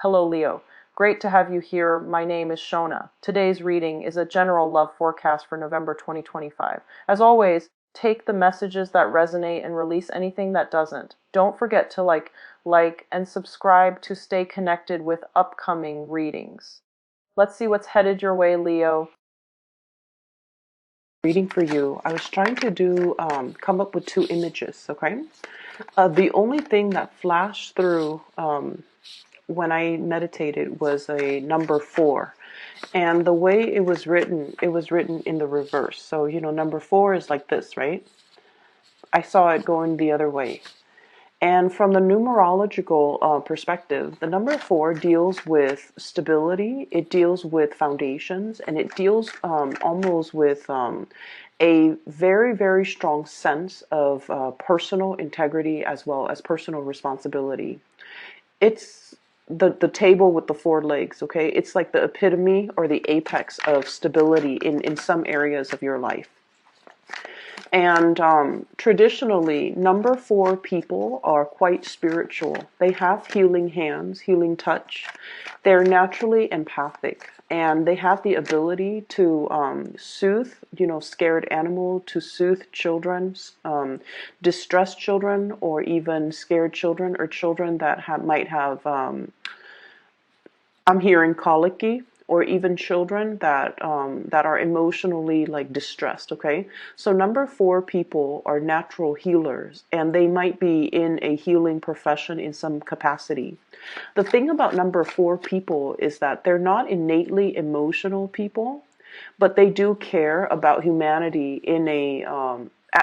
Hello, Leo. Great to have you here. My name is Shona. Today's reading is a general love forecast for November 2025. As always, take the messages that resonate and release anything that doesn't. Don't forget to like, and subscribe to stay connected with upcoming readings. Let's see what's headed your way, Leo. Reading for you. I was trying to come up with two images, okay? The only thing that flashed through when I meditated was a number 4. And the way it was written in the reverse. So, number 4 is like this, right? I saw it going the other way. And from the numerological perspective, the number 4 deals with stability, it deals with foundations, and it deals almost with a very, very strong sense of personal integrity as well as personal responsibility. It's the table with the 4 legs, okay? It's like the epitome or the apex of stability in some areas of your life. And traditionally, number 4 people are quite spiritual. They have healing hands, healing touch. They're naturally empathic, and they have the ability to soothe, scared animal, to soothe children, distressed children, or even scared children, or children that might have, I'm hearing colicky, or even children that are emotionally distressed. Okay, so number 4 people are natural healers, and they might be in a healing profession in some capacity. The thing about number 4 people is that they're not innately emotional people, but they do care about humanity in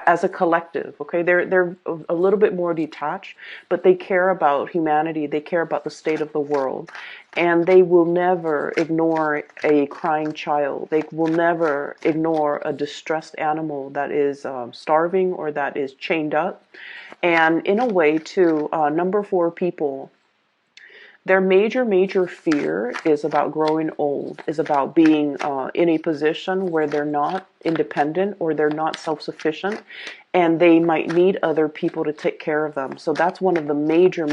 as a collective. Okay, they're a little bit more detached, but they care about humanity. They care about the state of the world, and they will never ignore a crying child. They will never ignore a distressed animal that is starving or that is chained up. And in a way, too, number 4 people, their major fear is about growing old, is about being in a position where they're not independent or they're not self-sufficient, and they might need other people to take care of them. So that's one of the major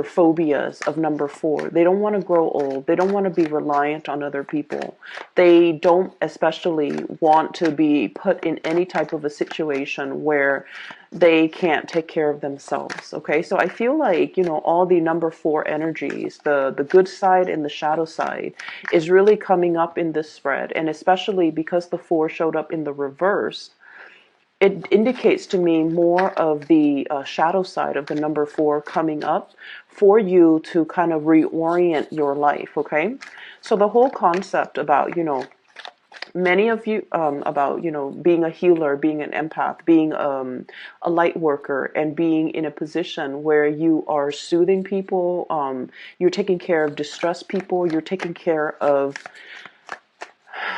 phobias of number 4. They don't want to grow old. They don't want to be reliant on other people. They don't especially want to be put in any type of a situation where they can't take care of themselves. Okay, so I feel like, all the number 4 energies, the good side and the shadow side, is really coming up in this spread. And especially because the 4 showed up in the reverse, it indicates to me more of the shadow side of the number 4 coming up for you to kind of reorient your life. Okay, so the whole concept about, many of you, about, being a healer, being an empath, being a light worker, and being in a position where you are soothing people, you're taking care of distressed people, you're taking care of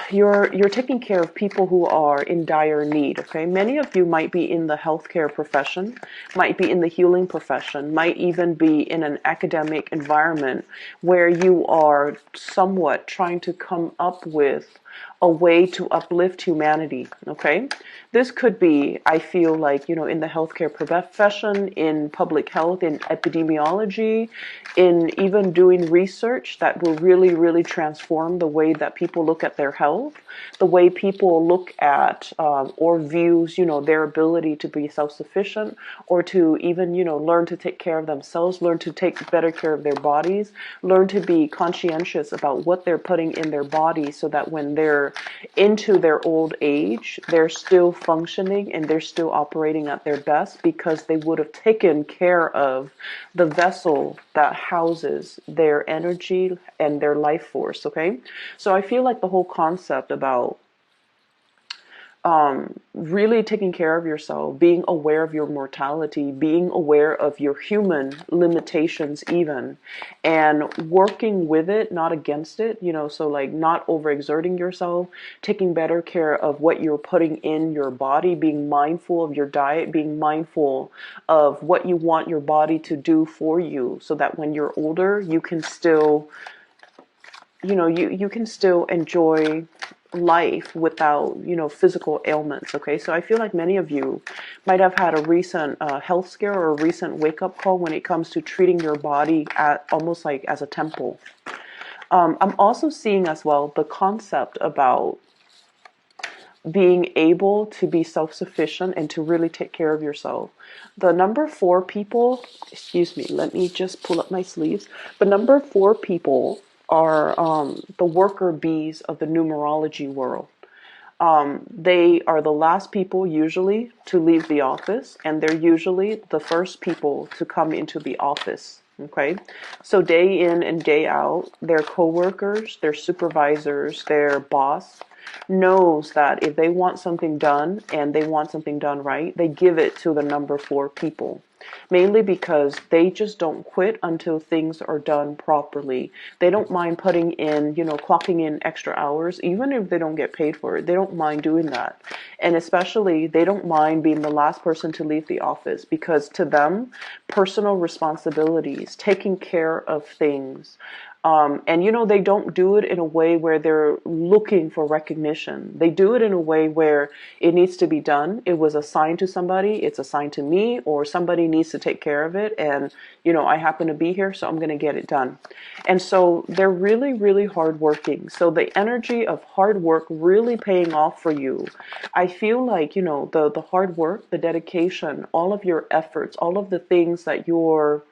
you're taking care of people who are in dire need. Okay, many of you might be in the healthcare profession, might be in the healing profession, might even be in an academic environment where you are somewhat trying to come up with a way to uplift humanity. Okay, this could be, I feel like, in the healthcare profession, in public health, in epidemiology, in even doing research that will really transform the way that people look at their health, the way people look at or views, their ability to be self-sufficient, or to even, learn to take care of themselves, learn to take better care of their bodies, learn to be conscientious about what they're putting in their body, so that when they're into their old age, they're still functioning and they're still operating at their best, because they would have taken care of the vessel that houses their energy and their life force. Okay, so I feel like the whole concept about really taking care of yourself, being aware of your mortality, being aware of your human limitations even, and working with it, not against it, so not overexerting yourself, taking better care of what you're putting in your body, being mindful of your diet, being mindful of what you want your body to do for you, so that when you're older, you can still you can still enjoy life without, physical ailments. Okay, so I feel like many of you might have had a recent health scare or a recent wake-up call when it comes to treating your body at almost like as a temple. I'm also seeing as well the concept about being able to be self-sufficient and to really take care of yourself. The number 4 people, excuse me, let me just pull up my sleeves. The number 4 people are the worker bees of the numerology world. They are the last people usually to leave the office, and they're usually the first people to come into the office. Okay, so day in and day out, their coworkers, their supervisors, their boss knows that if they want something done and they want something done right, they give it to the number 4 people. Mainly because they just don't quit until things are done properly. They don't mind putting in, clocking in extra hours, even if they don't get paid for it. They don't mind doing that. And especially, they don't mind being the last person to leave the office, because to them, personal responsibilities, taking care of things, and they don't do it in a way where they're looking for recognition. They do it in a way where it needs to be done. It was assigned to somebody, it's assigned to me, or somebody needs to take care of it. And, I happen to be here, so I'm going to get it done. And so they're really, really hardworking. So the energy of hard work really paying off for you. I feel like, the hard work, the dedication, all of your efforts, all of the things that you're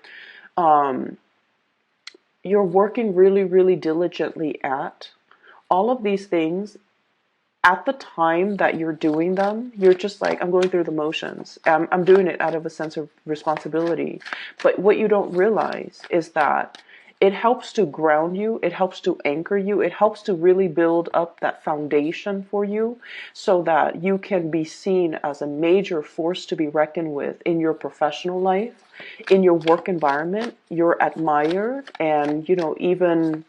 working really, really diligently at, all of these things, at the time that you're doing them, you're just like, I'm going through the motions. I'm doing it out of a sense of responsibility. But what you don't realize is that it helps to ground you, it helps to anchor you, it helps to really build up that foundation for you so that you can be seen as a major force to be reckoned with in your professional life, in your work environment. You're admired and, even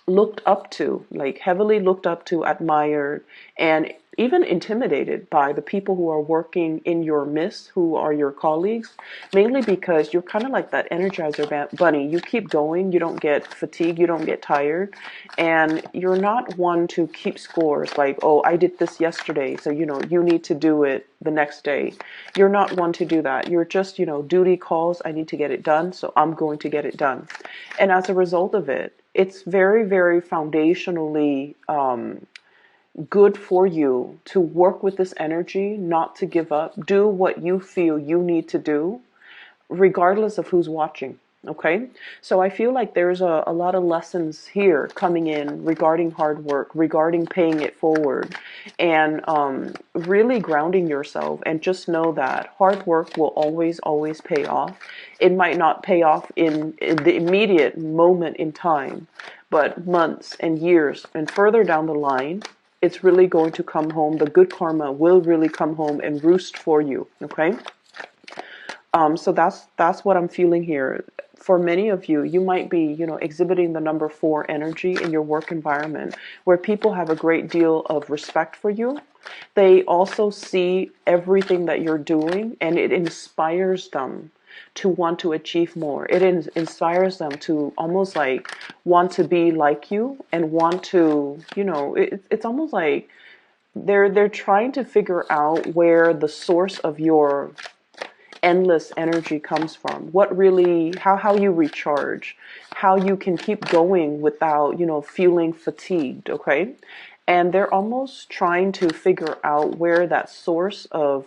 looked up to, like heavily looked up to, admired, and even intimidated by the people who are working in your midst, who are your colleagues, mainly because you're kind of like that Energizer bunny. You keep going, you don't get fatigued, you don't get tired, and you're not one to keep scores like, oh, I did this yesterday, so you need to do it the next day. You're not one to do that. You're just, duty calls, I need to get it done, so I'm going to get it done. And as a result of it, it's very, very foundationally good for you to work with this energy, not to give up, do what you feel you need to do, regardless of who's watching. Okay, so I feel like there's a lot of lessons here coming in regarding hard work, regarding paying it forward, and really grounding yourself. And just know that hard work will always, always pay off. It might not pay off in the immediate moment in time, but months and years and further down the line, it's really going to come home. The good karma will really come home and roost for you. Okay. So that's what I'm feeling here. For many of you, you might be, exhibiting the number 4 energy in your work environment, where people have a great deal of respect for you. They also see everything that you're doing, and it inspires them to want to achieve more. It inspires them to almost like want to be like you and want to, it's almost like they're trying to figure out where the source of your endless energy comes from, what really, how you recharge, how you can keep going without, feeling fatigued. Okay. And they're almost trying to figure out where that source of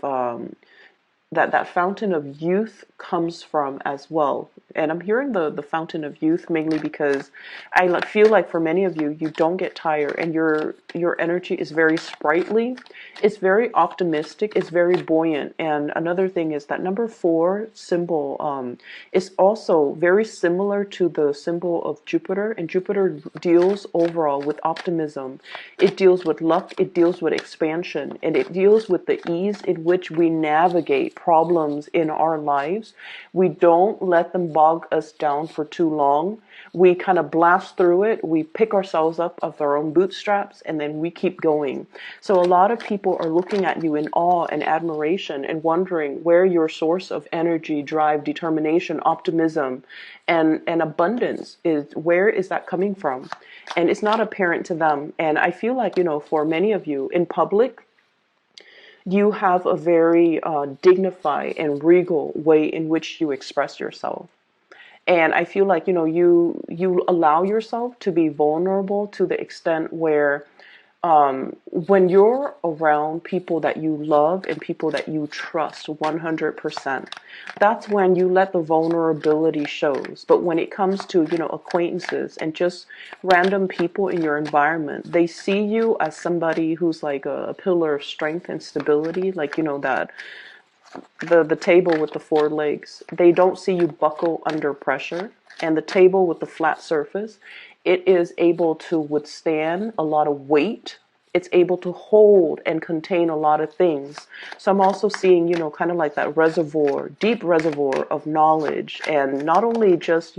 that fountain of youth comes from as well. And I'm hearing the fountain of youth mainly because I feel like for many of you, you don't get tired, and your energy is very sprightly, it's very optimistic, it's very buoyant. And another thing is that number 4 symbol is also very similar to the symbol of Jupiter, and Jupiter deals overall with optimism. It deals with luck, it deals with expansion, and it deals with the ease in which we navigate problems in our lives, we don't let them bog us down for too long. We kind of blast through it. We pick ourselves up of our own bootstraps, and then we keep going. So a lot of people are looking at you in awe and admiration and wondering where your source of energy, drive, determination, optimism, and abundance is. Where is that coming from? And it's not apparent to them. And I feel like, for many of you in public, you have a very dignified and regal way in which you express yourself. And I feel like, you allow yourself to be vulnerable to the extent where when you're around people that you love and people that you trust 100%, that's when you let the vulnerability shows. But when it comes to, acquaintances and just random people in your environment, they see you as somebody who's like a pillar of strength and stability, like, that the table with the four legs. They don't see you buckle under pressure. And the table with the flat surface, it is able to withstand a lot of weight. It's able to hold and contain a lot of things. So I'm also seeing, kind of like that reservoir, deep reservoir of knowledge, and not only just,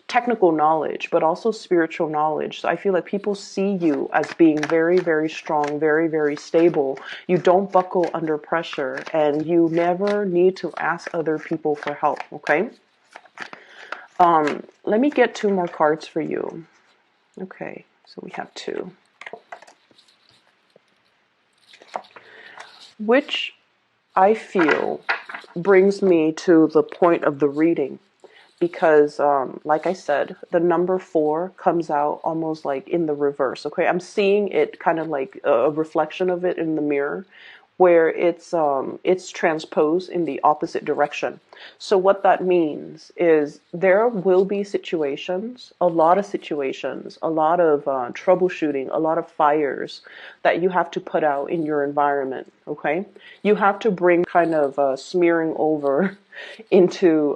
technical knowledge, but also spiritual knowledge. So I feel like people see you as being very, very strong, very, very stable. You don't buckle under pressure, and you never need to ask other people for help, okay? Let me get two more cards for you. Okay, so we have two. Which I feel brings me to the point of the reading. Because, like I said, the number 4 comes out almost like in the reverse. Okay, I'm seeing it kind of like a reflection of it in the mirror, where it's transposed in the opposite direction. So what that means is there will be situations, a lot of situations, a lot of troubleshooting, a lot of fires that you have to put out in your environment. Okay, you have to bring kind of smearing over into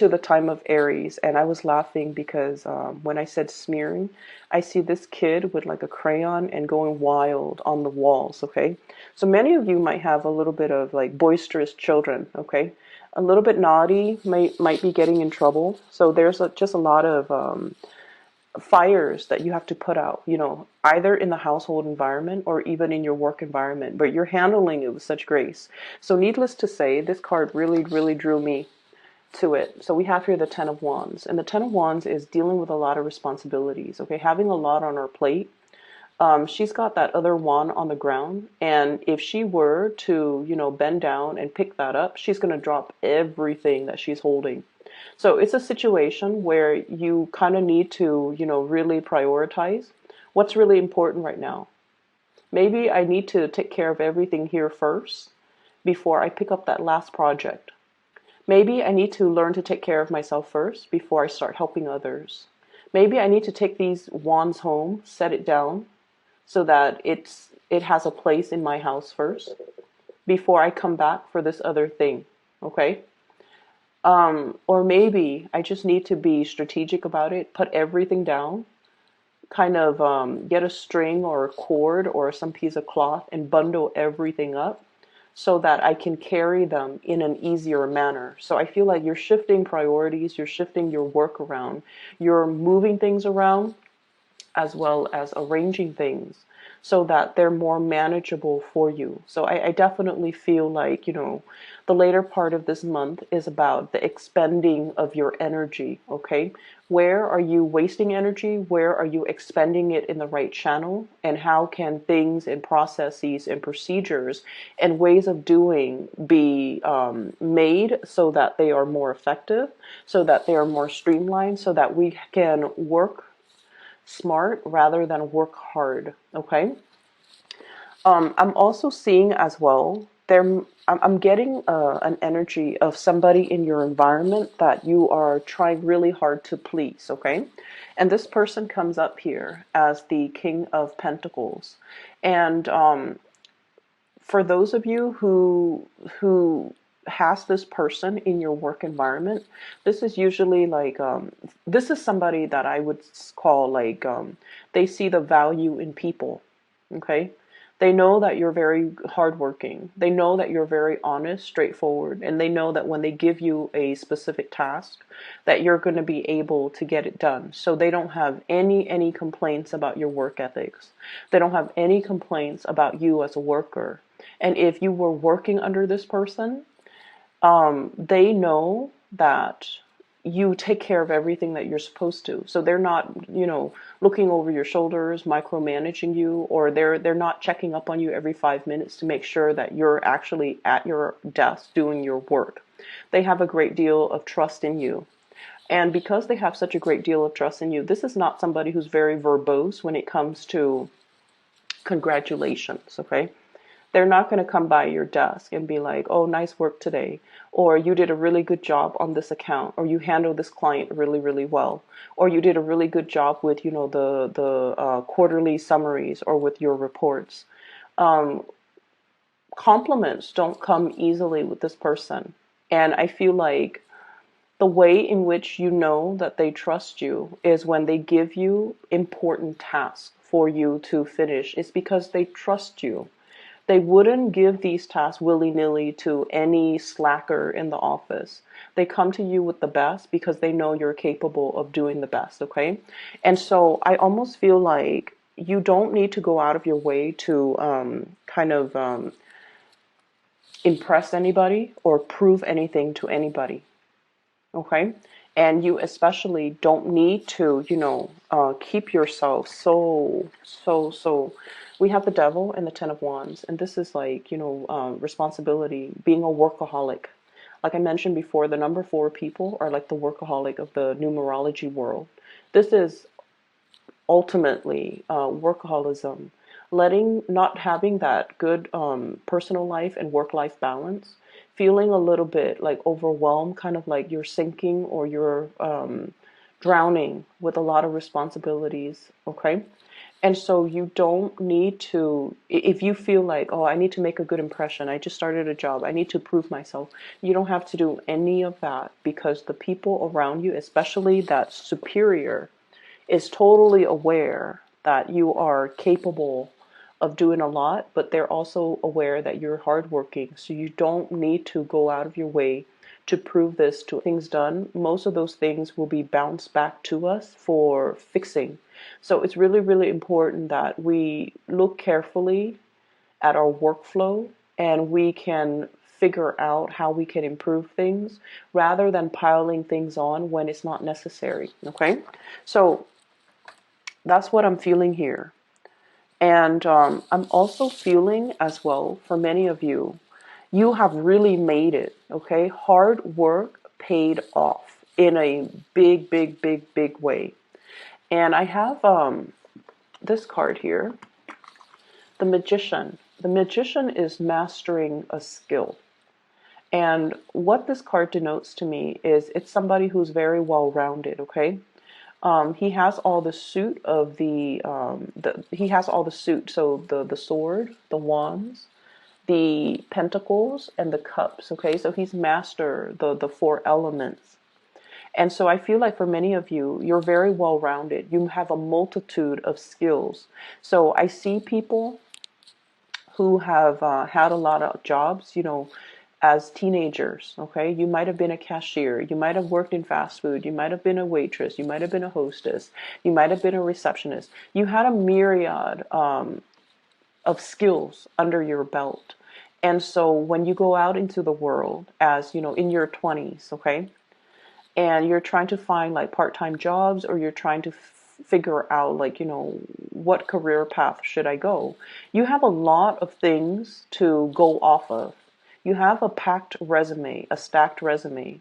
the time of Aries. And I was laughing because when I said smearing, I see this kid with like a crayon and going wild on the walls. Okay, so many of you might have a little bit of like boisterous children. Okay, a little bit naughty, might be getting in trouble. So there's just a lot of fires that you have to put out, either in the household environment or even in your work environment, but you're handling it with such grace. So needless to say, this card really, really drew me to it. So we have here the Ten of Wands, and the Ten of Wands is dealing with a lot of responsibilities. Okay, having a lot on her plate. She's got that other wand on the ground, and if she were to, bend down and pick that up, she's going to drop everything that she's holding. So it's a situation where you kind of need to, really prioritize what's really important right now. Maybe I need to take care of everything here first before I pick up that last project. Maybe I need to learn to take care of myself first before I start helping others. Maybe I need to take these wands home, set it down so that it has a place in my house first before I come back for this other thing. Okay? Or maybe I just need to be strategic about it, put everything down, kind of get a string or a cord or some piece of cloth and bundle everything up, so that I can carry them in an easier manner. So I feel like you're shifting priorities, you're shifting your work around, you're moving things around, as well as arranging things so that they're more manageable for you. So I definitely feel like, the later part of this month is about the expending of your energy, okay? Where are you wasting energy? Where are you expending it in the right channel? And how can things and processes and procedures and ways of doing be made so that they are more effective, so that they are more streamlined, so that we can work smart rather than work hard, okay? I'm also seeing as well, I'm getting an energy of somebody in your environment that you are trying really hard to please, okay? And this person comes up here as the King of Pentacles. And for those of you who has this person in your work environment, this is usually like, this is somebody that I would call like, they see the value in people, okay? They know that you're very hardworking. They know that you're very honest, straightforward, and they know that when they give you a specific task, that you're going to be able to get it done. So they don't have any complaints about your work ethics. They don't have any complaints about you as a worker. And if you were working under this person, they know that you take care of everything that you're supposed to. So they're not, looking over your shoulders, micromanaging you, or they're not checking up on you every 5 minutes to make sure that you're actually at your desk doing your work. They have a great deal of trust in you. And because they have such a great deal of trust in you, this is not somebody who's very verbose when it comes to congratulations, okay? They're not going to come by your desk and be like, oh, nice work today, or you did a really good job on this account, or you handled this client really, really well, or you did a really good job with, the quarterly summaries or with your reports. Compliments don't come easily with this person. And I feel like the way in which you know that they trust you is when they give you important tasks for you to finish. It's because they trust you. They wouldn't give these tasks willy-nilly to any slacker in the office. They come to you with the best because they know you're capable of doing the best, okay? And so I almost feel like you don't need to go out of your way to impress anybody or prove anything to anybody, okay? And you especially don't need to, keep yourself so. We have the devil and the 10 of wands, and this is like, responsibility, being a workaholic. Like I mentioned before, the number 4 people are like the workaholic of the numerology world. This is ultimately workaholism, not having that good personal life and work-life balance, feeling a little bit like overwhelmed, kind of like you're sinking or you're drowning with a lot of responsibilities, okay? And so you don't need to, if you feel like, oh, I need to make a good impression, I just started a job, I need to prove myself, you don't have to do any of that, because the people around you, especially that superior, is totally aware that you are capable of doing a lot, but they're also aware that you're hardworking. So you don't need to go out of your way to prove this to things done. Most of those things will be bounced back to us for fixing. So it's really, really important that we look carefully at our workflow and we can figure out how we can improve things rather than piling things on when it's not necessary. Okay? So that's what I'm feeling here. And I'm also feeling as well, for many of you, you have really made it, okay? Hard work paid off in a big, big, big, big way. And I have this card here, the Magician. The Magician is mastering a skill. And what this card denotes to me is it's somebody who's very well-rounded, okay? He has all the suit of he has all the suit. So the sword, the wands, the pentacles, and the cups. Okay, so he's master the 4 elements. And so I feel like for many of you, you're very well rounded. You have a multitude of skills. So I see people who have had a lot of jobs, as teenagers, okay? You might have been a cashier, you might have worked in fast food, you might have been a waitress, you might have been a hostess, you might have been a receptionist. You had a myriad of skills under your belt. And so when you go out into the world as, in your 20s, okay? And you're trying to find like part-time jobs, or you're trying to figure out like, what career path should I go? You have a lot of things to go off of. You have a packed resume, a stacked resume.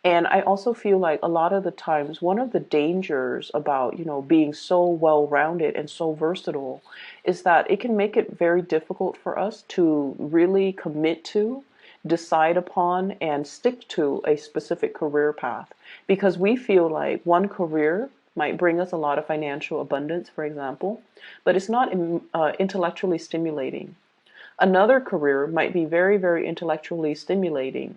And I also feel like a lot of the times, one of the dangers about, being so well-rounded and so versatile is that it can make it very difficult for us to really commit to, decide upon, and stick to a specific career path. Because we feel like one career might bring us a lot of financial abundance, for example, but it's not intellectually stimulating. Another career might be very, very intellectually stimulating,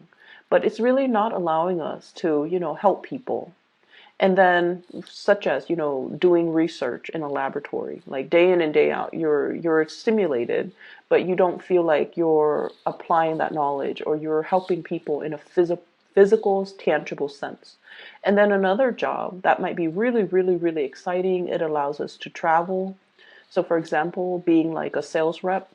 but it's really not allowing us to, help people. And then, such as, doing research in a laboratory, like day in and day out, you're stimulated, but you don't feel like you're applying that knowledge or you're helping people in a physical, tangible sense. And then another job that might be really, really, really exciting. It allows us to travel. So, for example, being like a sales rep,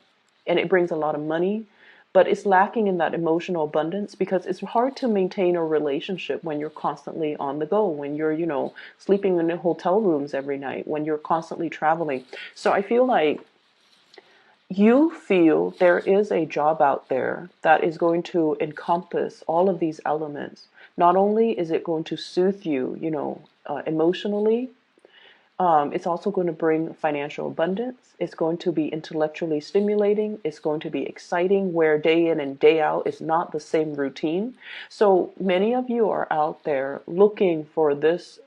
and it brings a lot of money, but it's lacking in that emotional abundance because it's hard to maintain a relationship when you're constantly on the go, when you're, sleeping in the hotel rooms every night, when you're constantly traveling. So I feel like you feel there is a job out there that is going to encompass all of these elements. Not only is it going to soothe you, emotionally, it's also going to bring financial abundance. It's going to be intellectually stimulating. It's going to be exciting, where day in and day out is not the same routine. So many of you are out there looking for this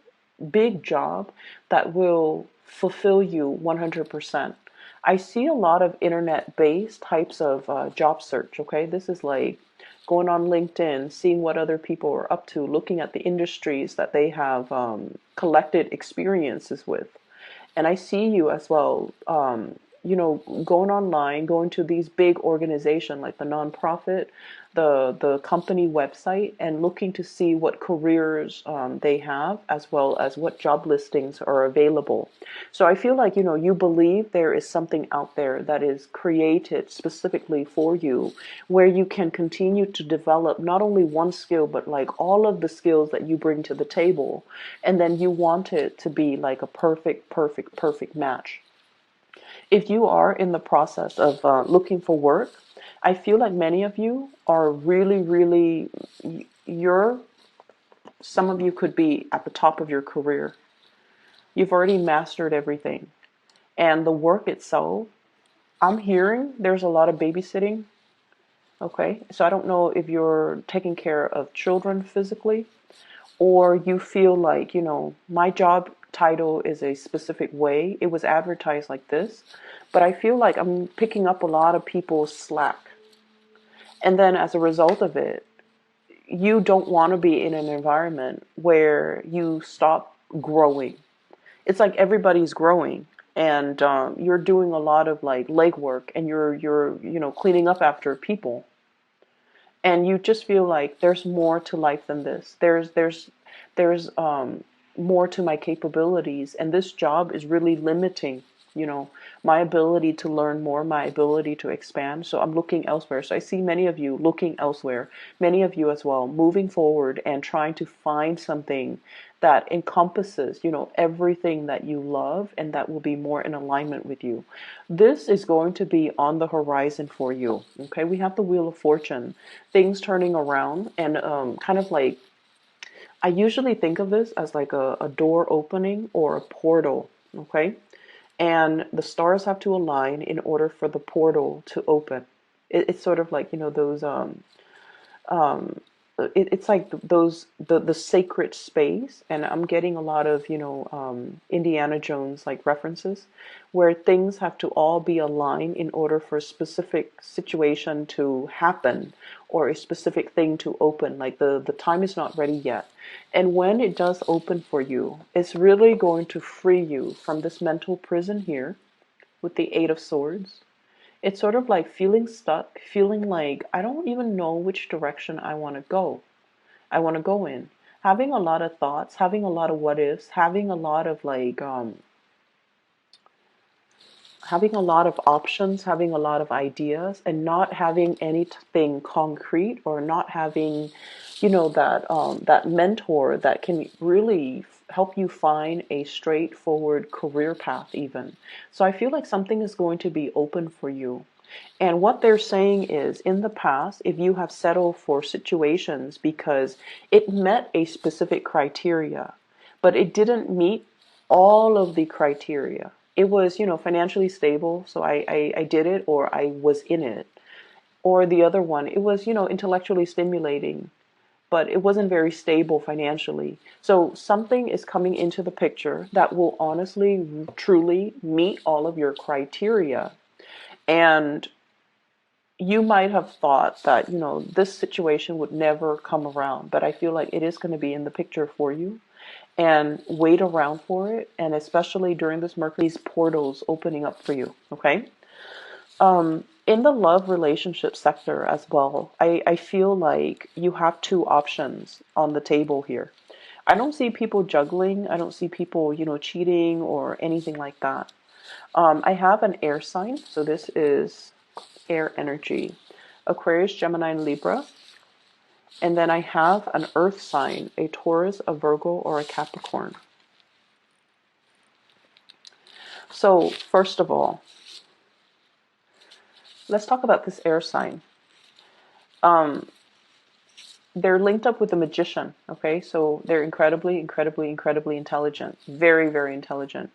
big job that will fulfill you 100%. I see a lot of internet-based types of job search. Okay, this is like going on LinkedIn, seeing what other people are up to, looking at the industries that they have collected experiences with. And I see you as well, going online, going to these big organizations like the nonprofit, the company website, and looking to see what careers they have, as well as what job listings are available. So I feel like, you believe there is something out there that is created specifically for you, where you can continue to develop not only one skill, but like all of the skills that you bring to the table. And then you want it to be like a perfect, perfect, perfect match. If you are in the process of looking for work, I feel like many of you are really, really, you're, some of you could be at the top of your career. You've already mastered everything. And the work itself, I'm hearing there's a lot of babysitting. Okay. So I don't know if you're taking care of children physically, or you feel like, my job title is a specific way. It was advertised like this, but I feel like I'm picking up a lot of people's slack. And then as a result of it, you don't want to be in an environment where you stop growing. It's like everybody's growing, and you're doing a lot of like legwork, and you're cleaning up after people, and you just feel like there's more to life than this. There's more to my capabilities, and this job is really limiting, you know, my ability to learn more, my ability to expand. So I'm looking elsewhere. So I see many of you looking elsewhere, many of you as well, moving forward and trying to find something that encompasses, everything that you love and that will be more in alignment with you. This is going to be on the horizon for you. Okay, we have the Wheel of Fortune, things turning around, and kind of like, I usually think of this as like a door opening or a portal. Okay, and the stars have to align in order for the portal to open. It's sort of like, those um, it's like those the sacred space, and I'm getting a lot of, Indiana Jones like references, where things have to all be aligned in order for a specific situation to happen, or a specific thing to open. Like the time is not ready yet, and when it does open for you, it's really going to free you from this mental prison here with the Eight of Swords. It's sort of like feeling stuck, feeling like I don't even know which direction I want to go. I want to go in. Having a lot of thoughts, having a lot of what ifs, having a lot of like having a lot of options, having a lot of ideas, and not having anything concrete, or not having, that mentor that can really help you find a straightforward career path even. So I feel like something is going to be open for you. And what they're saying is, in the past, if you have settled for situations because it met a specific criteria, but it didn't meet all of the criteria. It was, financially stable, so I did it, or I was in it. Or the other one, it was, intellectually stimulating, but it wasn't very stable financially. So something is coming into the picture that will honestly, truly meet all of your criteria. And you might have thought that, this situation would never come around, but I feel like it is going to be in the picture for you. and wait around for it. And especially during this Mercury, these portals opening up for you. Okay. In the love relationship sector as well, I feel like you have two options on the table here. I don't see people juggling. I don't see people, cheating or anything like that. I have an air sign, so this is air energy, Aquarius, Gemini, and Libra. And then I have an earth sign, a Taurus, a Virgo, or a Capricorn. So first of all, let's talk about this air sign. They're linked up with the magician, okay? So they're incredibly, incredibly, incredibly intelligent. Very, very intelligent.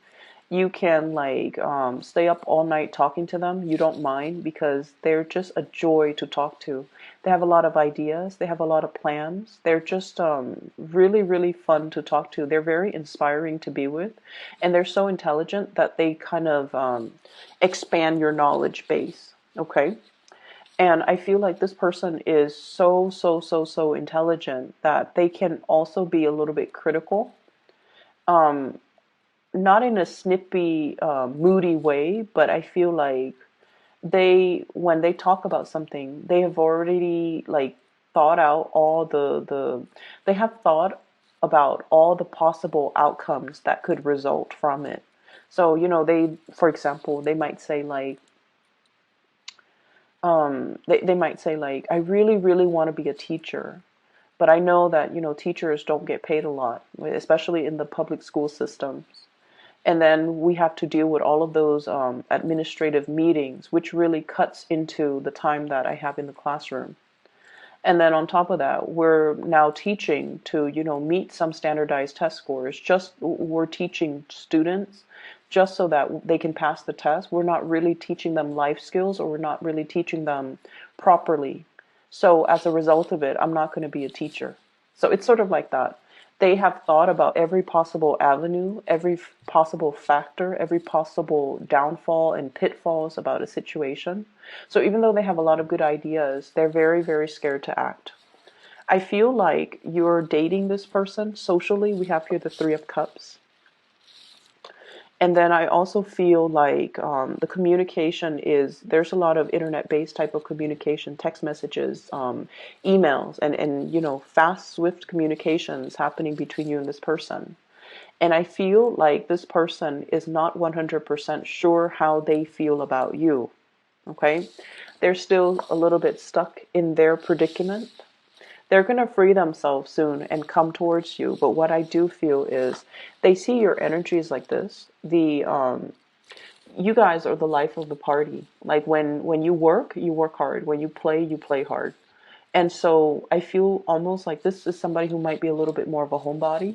You can stay up all night talking to them. You don't mind because they're just a joy to talk to. They have a lot of ideas. They have a lot of plans. They're just really, really fun to talk to. They're very inspiring to be with. And they're so intelligent that they kind of expand your knowledge base, okay? And I feel like this person is so, so, so, so intelligent that they can also be a little bit critical. Not in a snippy, moody way, but I feel like when they talk about something, they have already thought out all they have thought about all the possible outcomes that could result from it. So, for example, they might say they might say I really, really want to be a teacher, but I know that, teachers don't get paid a lot, especially in the public school systems. And then we have to deal with all of those administrative meetings, which really cuts into the time that I have in the classroom. And then on top of that, we're now teaching to, meet some standardized test scores. We're teaching students just so that they can pass the test. We're not really teaching them life skills, or we're not really teaching them properly. So as a result of it, I'm not going to be a teacher. So it's sort of like that. They have thought about every possible avenue, every possible factor, every possible downfall and pitfalls about a situation. So even though they have a lot of good ideas, they're very, very scared to act. I feel like you're dating this person socially. We have here the Three of Cups. And then I also feel like the communication there's a lot of internet-based type of communication, text messages, emails, and fast, swift communications happening between you and this person. And I feel like this person is not 100% sure how they feel about you, okay? They're still a little bit stuck in their predicament. They're going to free themselves soon and come towards you. But what I do feel is they see your energies like this. You guys are the life of the party. Like when you work hard. When you play hard. And so I feel almost like this is somebody who might be a little bit more of a homebody.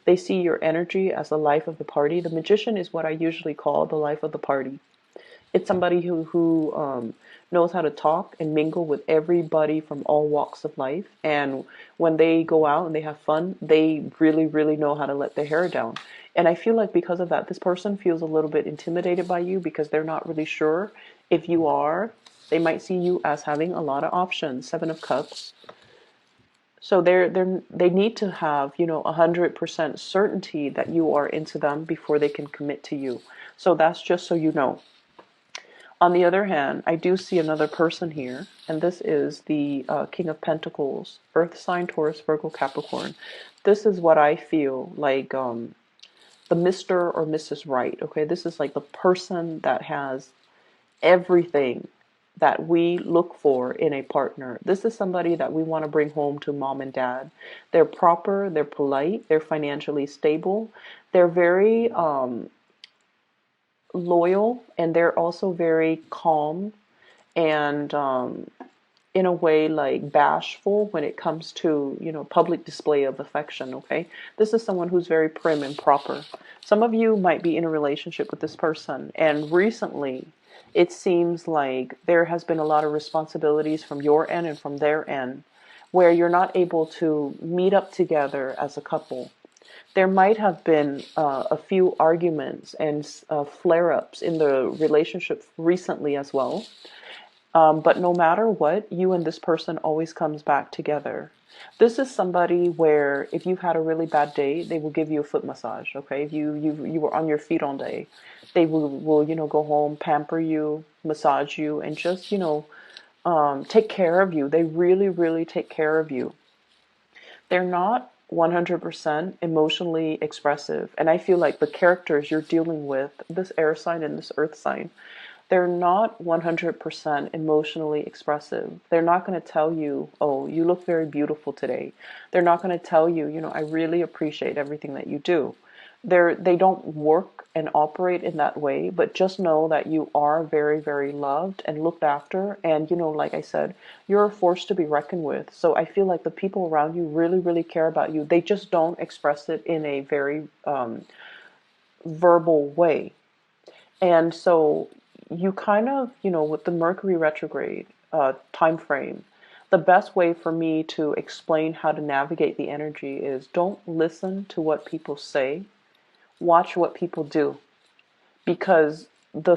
They see your energy as the life of the party. The magician is what I usually call the life of the party. It's somebody who knows how to talk and mingle with everybody from all walks of life. And when they go out and they have fun, they really, really know how to let their hair down. And I feel like because of that, this person feels a little bit intimidated by you because they're not really sure if you are. They might see you as having a lot of options. Seven of Cups. So they need to have 100% certainty that you are into them before they can commit to you. So that's just so you know. On the other hand, I do see another person here, and this is the King of Pentacles, Earth sign, Taurus, Virgo, Capricorn. This is what I feel like the Mr. or Mrs. Right, okay? This is like the person that has everything that we look for in a partner. This is somebody that we want to bring home to mom and dad. They're proper, they're polite, they're financially stable, they're very loyal, and they're also very calm and in a way bashful when it comes to public display of affection. Okay, this is someone who's very prim and proper. Some of you might be in a relationship with this person, and recently it seems like there has been a lot of responsibilities from your end and from their end where you're not able to meet up together as a couple. There might have been a few arguments and flare-ups in the relationship recently as well. But no matter what, you and this person always comes back together. This is somebody where if you've had a really bad day, they will give you a foot massage. Okay, if you were on your feet all day, they will go home, pamper you, massage you, and just take care of you. They really really take care of you. They're not 100% emotionally expressive, and I feel like the characters you're dealing with, this air sign and this earth sign, they're not 100% emotionally expressive. They're not going to tell you, oh, you look very beautiful today. They're not going to tell you, I really appreciate everything that you do. They don't work and operate in that way, but just know that you are very, very loved and looked after. And, like I said, you're a force to be reckoned with. So I feel like the people around you really, really care about you. They just don't express it in a very verbal way. And so you kind of, with the Mercury retrograde time frame, the best way for me to explain how to navigate the energy is don't listen to what people say, watch what people do. Because the